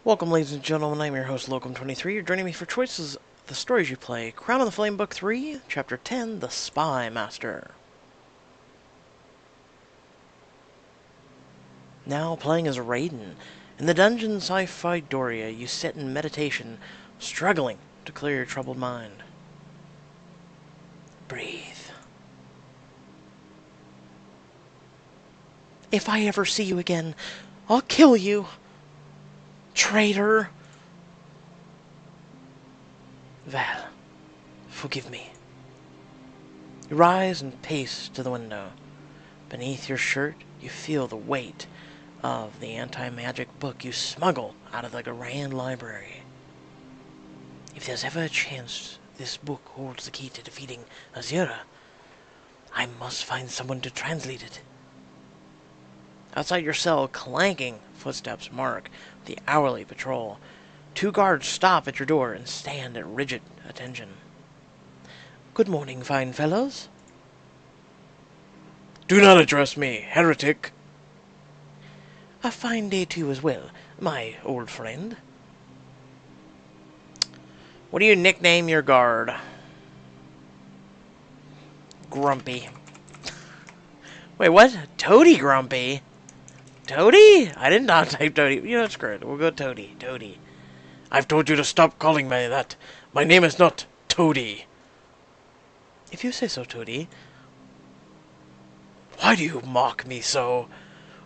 Welcome, ladies and gentlemen. I'm your host, Locum23. You're joining me for Choices, the Stories You Play, Crown of the Flame, Book 3, Chapter 10, The Spy Master. Now playing as Raiden. In the dungeon sci-fi Doria, you sit in meditation, struggling to clear your troubled mind. Breathe. If I ever see you again, I'll kill you. Traitor. Val, forgive me. You rise and pace to the window. Beneath your shirt, you feel the weight of the anti-magic book you smuggled out of the Grand Library. If there's ever a chance this book holds the key to defeating Azura, I must find someone to translate it. Outside your cell, clanking footsteps mark the hourly patrol. 2 guards stop at your door and stand at rigid attention. Good morning, fine fellows. Do not address me, heretic. A fine day to you as well, my old friend. What do you nickname your guard? Grumpy. Wait, what? Toady Grumpy? Toady? I did not type Toady. You know, screw it. We'll go Toady. Toady. I've told you to stop calling me that. My name is not Toady. If you say so, Toady. Why do you mock me so?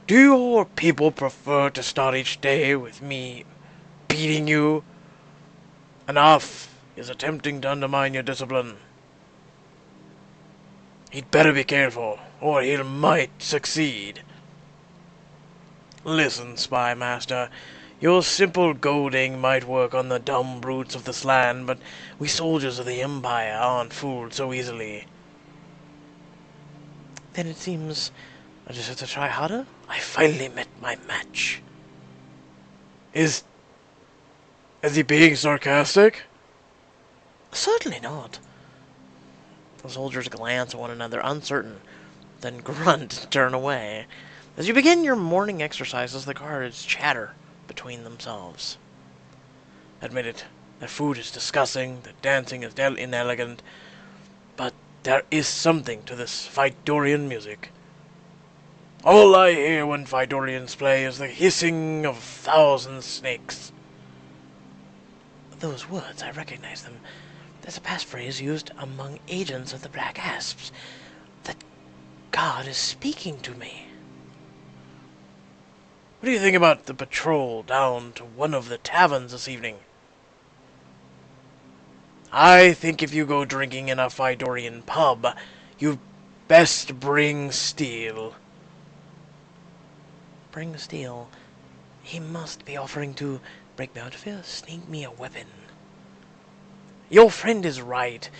Do your people prefer to start each day with me beating you? Enough is attempting to undermine your discipline. He'd better be careful, or he might succeed. Listen, Spy Master, your simple goading might work on the dumb brutes of this land, but we soldiers of the Empire aren't fooled so easily. Then it seems I just have to try harder? I finally met my match. Is he being sarcastic? Certainly not. The soldiers glance at one another, uncertain, then grunt and turn away. As you begin your morning exercises, the guards chatter between themselves. Admit it, the food is disgusting, the dancing is inelegant, but there is something to this Fidorian music. All I hear when Fidorians play is the hissing of 1,000 snakes. Those words, I recognize them. There's a passphrase used among agents of the Black Asps. That God is speaking to me. What do you think about the patrol down to one of the taverns this evening? I think if you go drinking in a Fidorian pub, you'd best bring steel. Bring steel. He must be offering to break me out of here, sneak me a weapon. Your friend is right.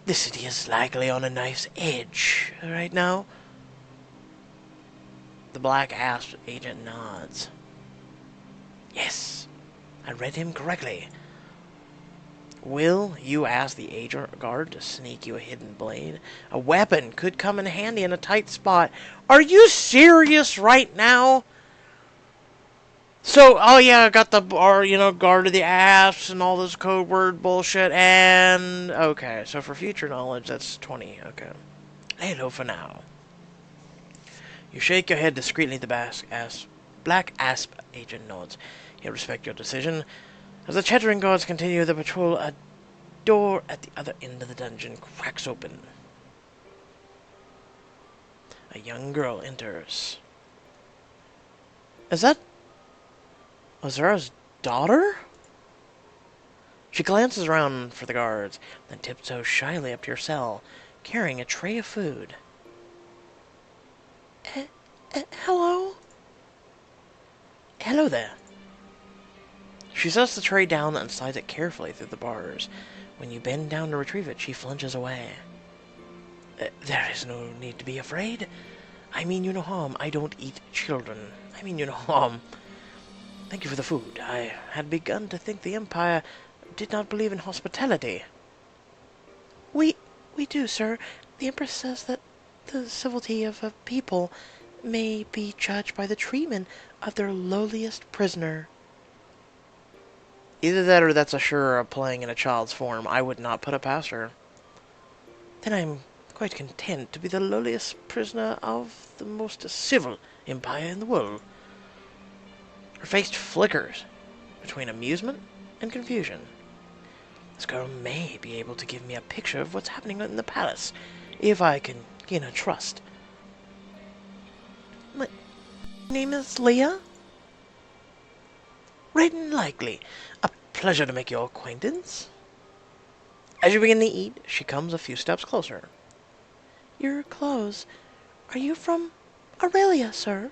The city is likely on a knife's edge right now. The Black Asp agent nods. Yes, I read him correctly. Will you ask the agent guard to sneak you a hidden blade? A weapon could come in handy in a tight spot. Are you serious right now? So, oh yeah, I got the, guard of the asps and all this code word bullshit, and, okay, so for future knowledge, that's 20, okay. Hello for now. You shake your head discreetly, the Black Asp agent nods. He'll respect your decision. As the chattering guards continue the patrol, a door at the other end of the dungeon cracks open. A young girl enters. Is that Azura's daughter? She glances around for the guards, then tiptoes shyly up to your cell, carrying a tray of food. Hello? Hello there. She sets the tray down and slides it carefully through the bars. When you bend down to retrieve it, she flunches away. There is no need to be afraid. I mean you no harm. I don't eat children. I mean you no harm. Thank you for the food. I had begun to think the Empire did not believe in hospitality. We do, sir. The Empress says that the civility of a people may be judged by the treatment of their lowliest prisoner. Either that or that's a sure playing in a child's form. I would not put it past her. Then I'm quite content to be the lowliest prisoner of the most civil empire in the world. Her face flickers between amusement and confusion. This girl may be able to give me a picture of what's happening in the palace, if I can gain her trust. My name is Leah. Right and likely. A pleasure to make your acquaintance. As you begin to eat, she comes a few steps closer. Your clothes. Are you from Aurelia, sir?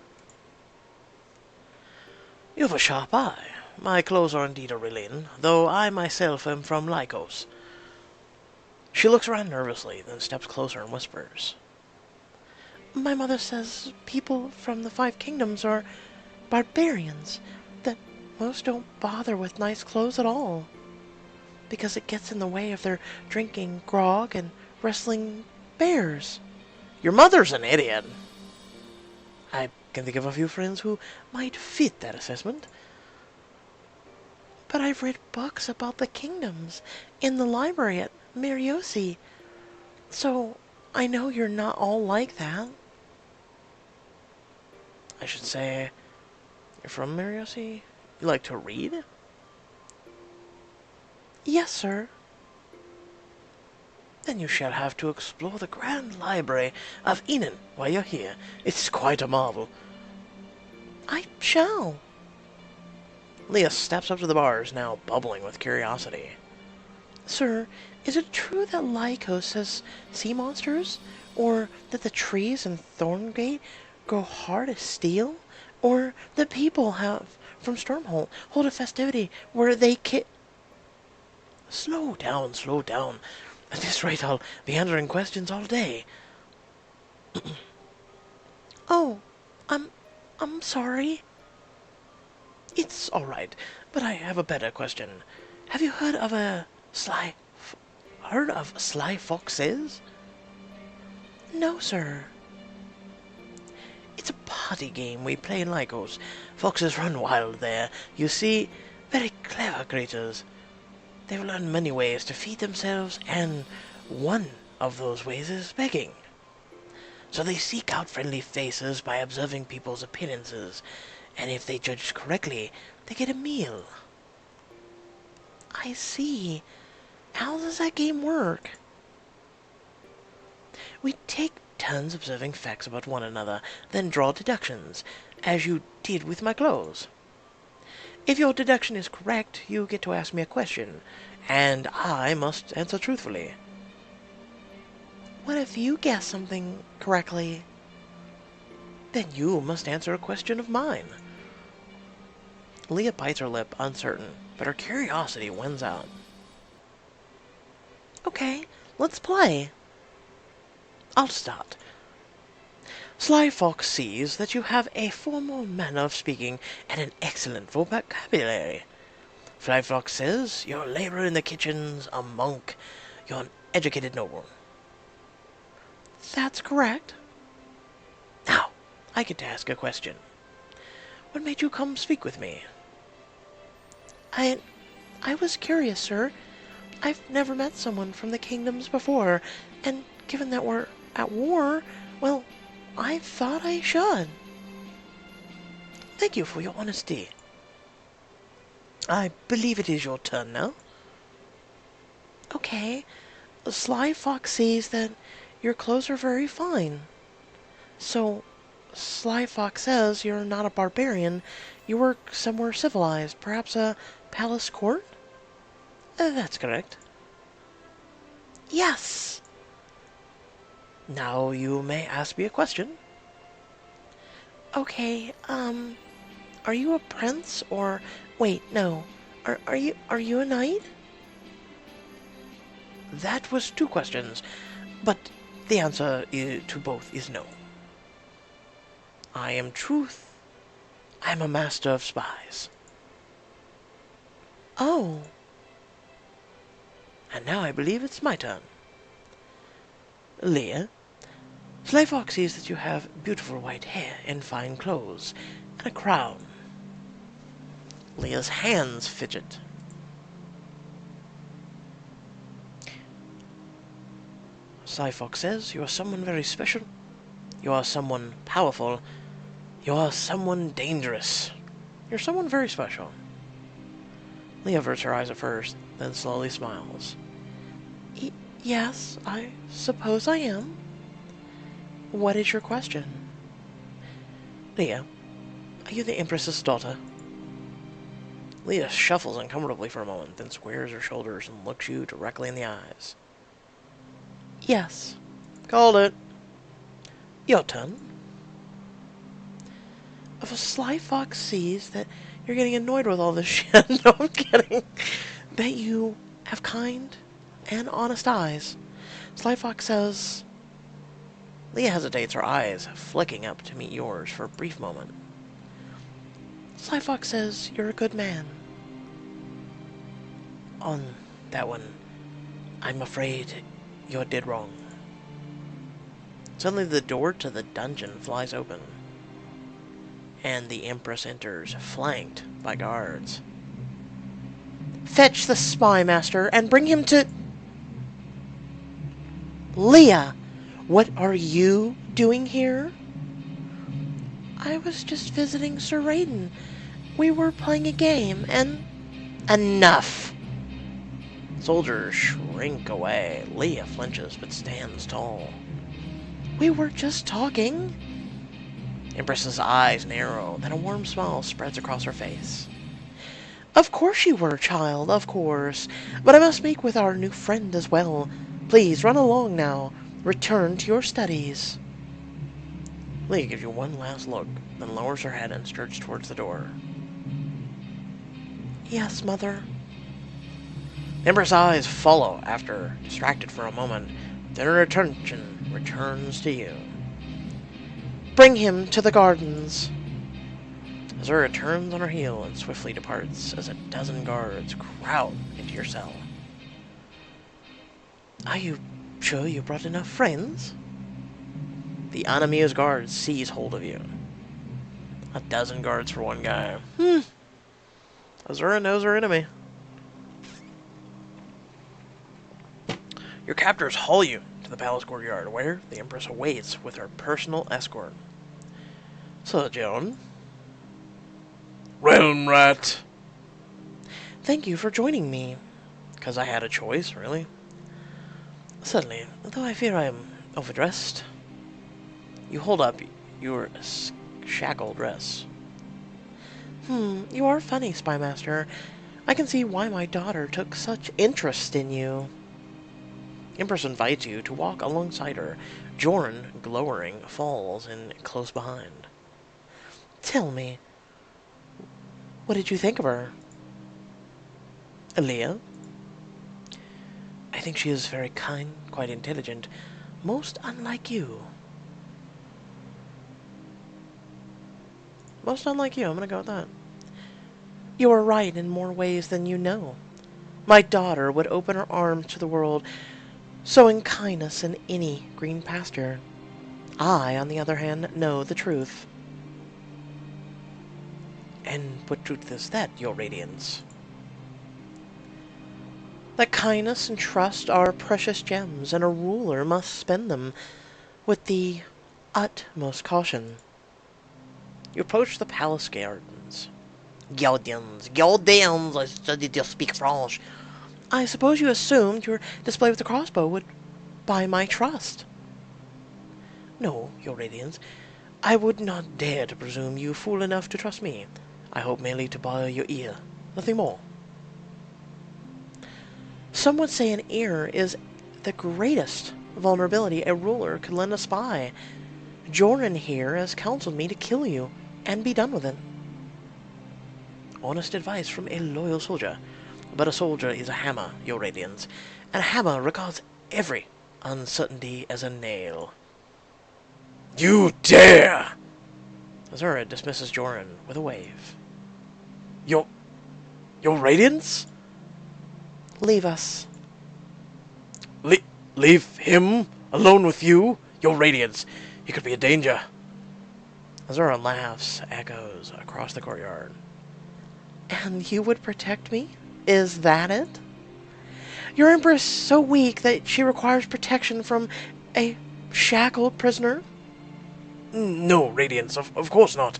You have a sharp eye. My clothes are indeed Aurelian, though I myself am from Lycos. She looks around nervously, then steps closer and whispers. My mother says people from the Five Kingdoms are barbarians, that most don't bother with nice clothes at all, because it gets in the way of their drinking grog and wrestling bears. Your mother's an idiot. I can think of a few friends who might fit that assessment. But I've read books about the kingdoms in the library at Mariosi, so I know you're not all like that. I should say, you're from Mariosi? You like to read? Yes, sir. Then you shall have to explore the grand library of Enon while you're here. It's quite a marvel. I shall. Leah steps up to the bars, now bubbling with curiosity. Sir, is it true that Lycos has sea monsters? Or that the trees in Thorngate grow hard as steel? Or that people have, from Stormhold, hold a festivity where they Slow down, slow down. At this rate, I'll be answering questions all day. Oh, I'm sorry. It's all right, but I have a better question. Have you heard of sly foxes? No, sir. It's a party game we play in Lycos. Foxes run wild there. You see, very clever creatures. They've learned many ways to feed themselves, and one of those ways is begging. So they seek out friendly faces by observing people's appearances, and if they judge correctly, they get a meal. I see. How does that game work? We take turns observing facts about one another, then draw deductions, as you did with my clothes. If your deduction is correct, you get to ask me a question, and I must answer truthfully. What if you guess something correctly? Then you must answer a question of mine. Leah bites her lip, uncertain, but her curiosity wins out. Okay, let's play. I'll start. Sly Fox sees that you have a formal manner of speaking and an excellent vocabulary. Sly Fox says you're a laborer in the kitchens, a monk, you're an educated noble. That's correct. Now, I get to ask a question. What made you come speak with me? I was curious, sir. I've never met someone from the kingdoms before, and given that we're at war, well, I thought I should. Thank you for your honesty. I believe it is your turn now. Okay. Sly Fox sees that your clothes are very fine. So, Sly Fox says you're not a barbarian. You work somewhere civilized, perhaps a palace court? That's correct. Yes! Now you may ask me a question. Okay, are you a prince or... Wait, no. Are you a knight? That was two questions, but the answer to both is no. I am truth. I am a master of spies. Oh. And now I believe it's my turn. Leah, Sly Fox sees that you have beautiful white hair and fine clothes, and a crown. Leah's hands fidget. Sci-Fox says you are someone very special. You are someone powerful. You are someone dangerous. You're someone very special. Leah averts her eyes at first, then slowly smiles. Yes, I suppose I am. What is your question? Leah, are you the Empress's daughter? Leah shuffles uncomfortably for a moment, then squares her shoulders and looks you directly in the eyes. Yes. Called it. Your turn. If a sly fox sees that you're getting annoyed with all this shit, no, I'm kidding, that you have kind and honest eyes, Sly Fox says... Leah hesitates, her eyes flicking up to meet yours for a brief moment. Sly Fox says you're a good man. On that one, I'm afraid you're dead wrong. Suddenly the door to the dungeon flies open, and the Empress enters, flanked by guards. Fetch the spy master and bring him to... Leah, what are you doing here? I was just visiting Sir Raiden. We were playing a game, and... Enough! Soldiers shrink away. Leah flinches, but stands tall. We were just talking. Empress's eyes narrow, then a warm smile spreads across her face. Of course you were, child, of course. But I must speak with our new friend as well. Please, run along now. Return to your studies. Leah gives you one last look, then lowers her head and starts towards the door. Yes, Mother. The Empress' eyes follow after, distracted for a moment. Then her attention returns to you. Bring him to the gardens. Azura turns on her heel and swiftly departs as a dozen guards crowd into your cell. Are you sure you brought enough friends? The unamused guards seize hold of you. A dozen guards for one guy. Azura knows her enemy. Your captors haul you to the palace courtyard, where the Empress awaits with her personal escort. Sir John. Realm rat. Thank you for joining me. 'Cause I had a choice, really. Certainly, though I fear I am overdressed. You hold up your shackled dress. You are funny, Spy Master. I can see why my daughter took such interest in you. Empress invites you to walk alongside her. Jorn, glowering, falls in close behind. Tell me, what did you think of her? Leah? I think she is very kind, quite intelligent, most unlike you. Most unlike you, I'm gonna go with that. You are right in more ways than you know. My daughter would open her arms to the world, sowing kindness in any green pasture. I, on the other hand, know the truth. And what truth is that, Your Radiance? That kindness and trust are precious gems, and a ruler must spend them with the utmost caution. You approach the palace gardens. Gardens, I studied to speak French. I suppose you assumed your display with the crossbow would buy my trust. No, Your Radiance, I would not dare to presume you fool enough to trust me. I hope merely to buy your ear, nothing more. Some would say an ear is the greatest vulnerability a ruler could lend a spy. Joran here has counseled me to kill you and be done with it. Honest advice from a loyal soldier. But a soldier is a hammer, Your Radiance, and a hammer regards every uncertainty as a nail. You dare! Azura dismisses Joran with a wave. Your Radiance? Leave us. Leave him alone with you? Your Radiance. He could be a danger. Azura laughs, echoes across the courtyard. And you would protect me? Is that it? Your empress so weak that she requires protection from a shackled prisoner? No, Radiance, of course not.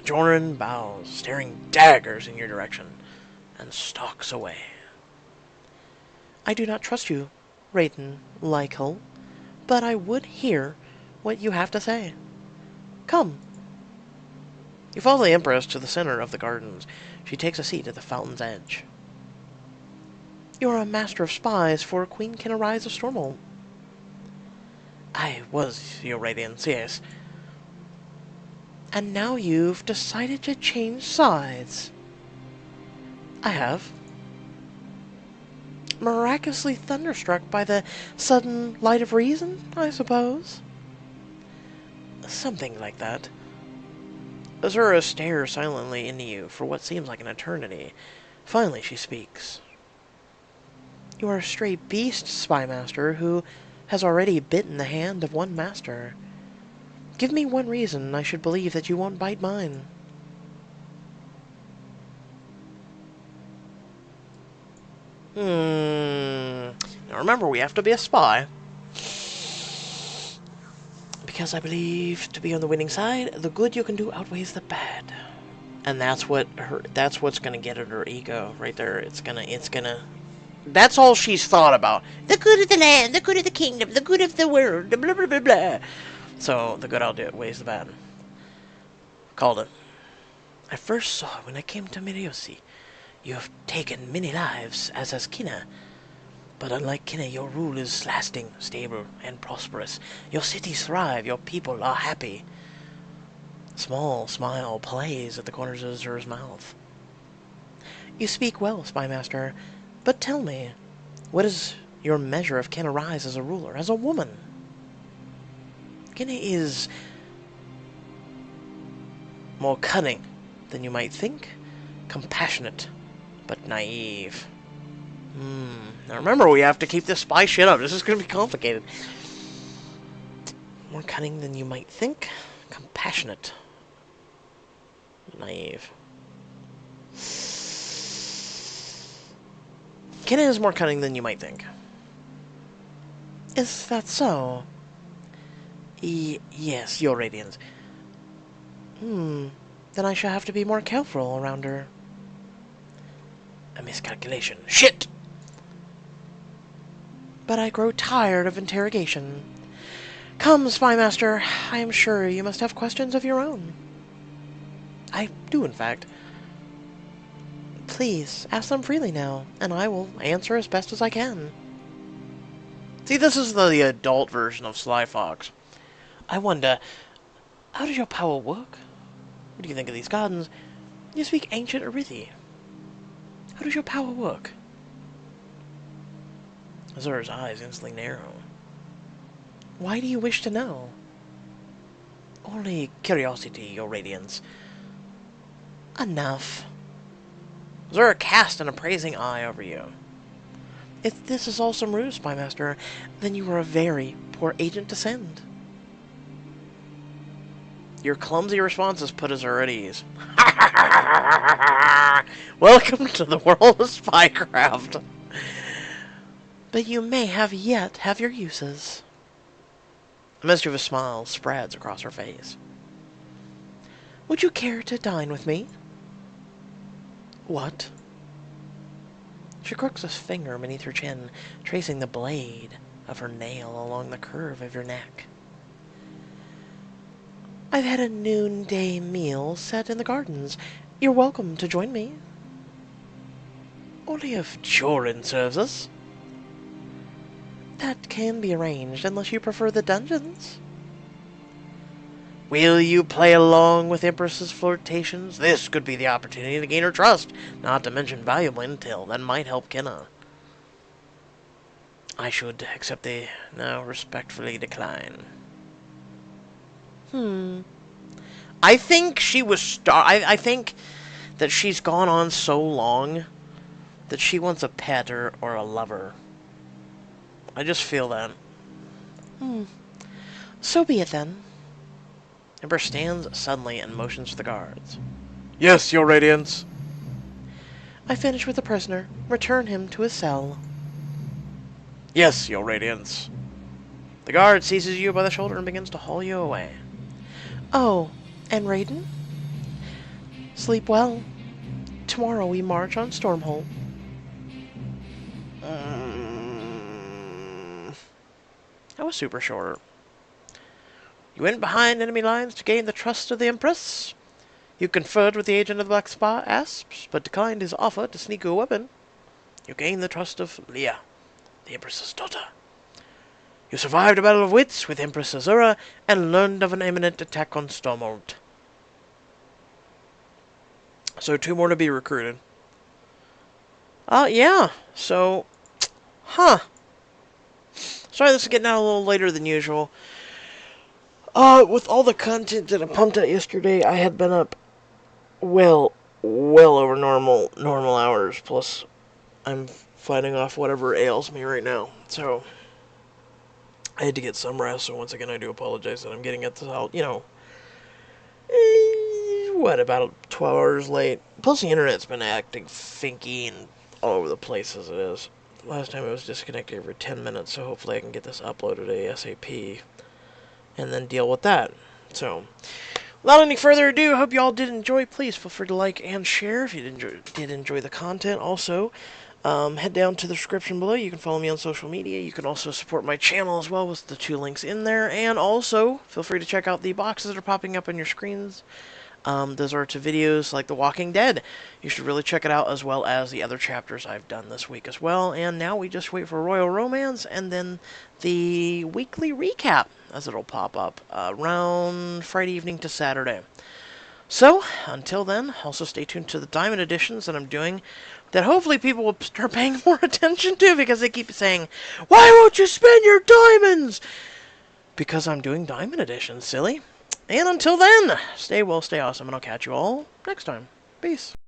Joran bows, staring daggers in your direction, and stalks away. I do not trust you, Raiden Lykel, but I would hear what you have to say. Come. You follow the Empress to the center of the gardens. She takes a seat at the fountain's edge. You are a master of spies for Queen Kenna of Stormhold. I was, Your Radiance, yes. And now you've decided to change sides. I have. Miraculously thunderstruck by the sudden light of reason, I suppose? Something like that. Azura stares silently into you for what seems like an eternity. Finally, she speaks. You are a stray beast, Spy Master, who has already bitten the hand of one master. Give me one reason I should believe that you won't bite mine. Now remember, we have to be a spy. Because I believe to be on the winning side, the good you can do outweighs the bad. And that's what's gonna get at her ego right there. It's gonna that's all she's thought about. The good of the land, the good of the kingdom, the good of the world, blah blah blah blah. So the good I'll do outweighs the bad. Called it. I first saw when I came to Miriosi. You have taken many lives, as has Kenna. But unlike Kenna, your rule is lasting, stable, and prosperous. Your cities thrive, your people are happy. A small smile plays at the corners of Azura's mouth. You speak well, Spy Master, but tell me, what is your measure of Kenna Rise as a ruler, as a woman? Kenna is more cunning than you might think, compassionate, but naive. Now remember, we have to keep this spy shit up. This is going to be complicated. More cunning than you might think, compassionate, naive. Kenna is more cunning than you might think. Is that so? Yes, Your Radiance. Then I shall have to be more careful around her. A miscalculation. Shit! But I grow tired of interrogation. Come, Spy Master, I am sure you must have questions of your own. I do, in fact. Please, ask them freely now, and I will answer as best as I can. See, this is the adult version of Sly Fox. I wonder, how does your power work? What do you think of these gardens? You speak ancient Arithi. How does your power work? Azura's eyes instantly narrow. Why do you wish to know? Only curiosity, Your Radiance. Enough. Azura cast an appraising eye over you. If this is all some ruse, Spy Master, then you are a very poor agent to send. Your clumsy responses put Azura at ease. Welcome to the world of spycraft. But you may yet have your uses. A mischievous smile spreads across her face. Would you care to dine with me? What? She crooks a finger beneath her chin, tracing the blade of her nail along the curve of your neck. I've had a noonday meal set in the gardens. You're welcome to join me. Only if Joran serves us. That can be arranged, unless you prefer the dungeons. Will you play along with Empress's flirtations? This could be the opportunity to gain her trust, not to mention valuable intel that might help Kenna. I should accept the now respectfully decline. I think she was I think that she's gone on so long that she wants a pet or a lover. I just feel that. So be it then. Empress stands suddenly and motions to the guards. Yes, Your Radiance. I finish with the prisoner. Return him to his cell. Yes, your radiance. The guard seizes you by the shoulder and begins to haul you away. Oh, and Raiden? Sleep well. Tomorrow we march on Stormhold. That was super short. You went behind enemy lines to gain the trust of the Empress. You conferred with the agent of the Black Spa, Asps, but declined his offer to sneak a weapon. You gained the trust of Leah, the Empress's daughter. You survived a battle of wits with Empress Azura and learned of an imminent attack on Stormhold. So 2 more to be recruited. Yeah. So, sorry this is getting out a little later than usual. With all the content that I pumped out yesterday, I had been up well over normal hours. Plus, I'm fighting off whatever ails me right now. So, I had to get some rest. So once again, I do apologize that I'm getting at this out. About 12 hours late. Plus, the internet's been acting finky and all over the place as it is. Last time it was disconnected every 10 minutes, so hopefully I can get this uploaded ASAP and then deal with that. So, without any further ado, I hope you all did enjoy. Please feel free to like and share if you did enjoy the content. Also, head down to the description below. You can follow me on social media. You can also support my channel as well with the 2 links in there. And also, feel free to check out the boxes that are popping up on your screens. Those are to videos like The Walking Dead. You should really check it out, as well as the other chapters I've done this week as well. And now we just wait for Royal Romance and then the weekly recap, as it'll pop up around Friday evening to Saturday. So, until then, also stay tuned to the Diamond Editions that I'm doing, that hopefully people will start paying more attention to, because they keep saying, "Why won't you spend your diamonds?" Because I'm doing Diamond Editions, silly. And until then, stay well, stay awesome, and I'll catch you all next time. Peace.